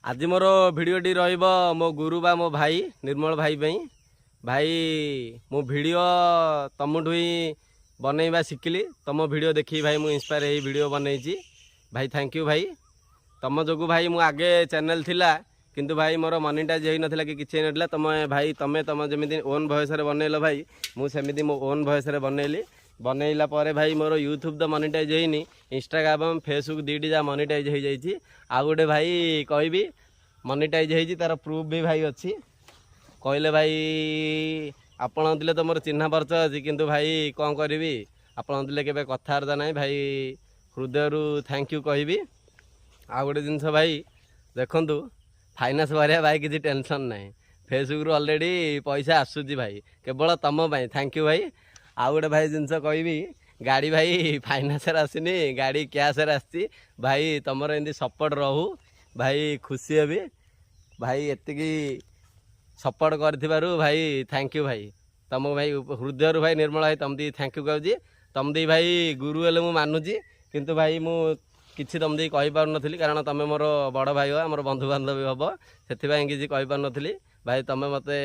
आज मोर भिडटी मो गुरु बा मो भाई निर्मल भाई भाई मो भिडियो तुमठू ही बनैबा शिखिली तुम भिडियो देखी भाई मुझे इंस्पायर हो भिडियो बनई भाई थैंक यू भाई तुम जो भाई मु आगे चैनल थिला किंतु भाई मोर मनिटाइज हो नाला कि किसी ना तुम भाई तुम तुम जमी ओन वॉइस बनैल भाई मुझे मो ओन वॉइस बनैली बनैला भाई मोर यूट्यूब तो मनिटाइज होनी इंस्टाग्राम फेसबुक दीटी जा मनिटाइज हो जाइए आ गोटे भाई कहबी मनिटाइज हो तार प्रूफ भी भाई अच्छी कहले भाई आपण दिले तो मोर चिन्ह परिचय अच्छी किंतु भाई कौन करी आपण दिले के कथबार्ता ना भाई हृदय थैंक यू कहबी आ गोटे जिनस भाई देखु फाइनान्स भरिया भाई किसी टेंशन ना फेसबुक रू ऑलरेडी पैसा आसूची भाई केवल तुम थैंक यू भाई आउ गोटे भाई जिनस कहबी गाड़ी भाई फाइनान्स आसनी गाड़ी कैश आसी भाई तुम एमती सपोर्ट रहू भाई खुशी हेबी भाई एतिकी सपोर्ट कर भाई थैंक यू भाई तुम भाई हृदय भाई निर्मल भाई तुम दी थैंक यू कहूँ तुम दी भाई गुरु हेले मु मानुची किंतु भाई मु किसी तुम दी कही पार नथली कारण तुम मोर बड़ भाई हो मोर बंधु बांधव हम से किसी कही पार नथली भाई तुम मते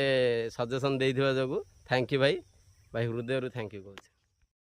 सजेशन देइथिबा जोगु थैंक यू भाई भाई हृदय थैंक यू कहूँ।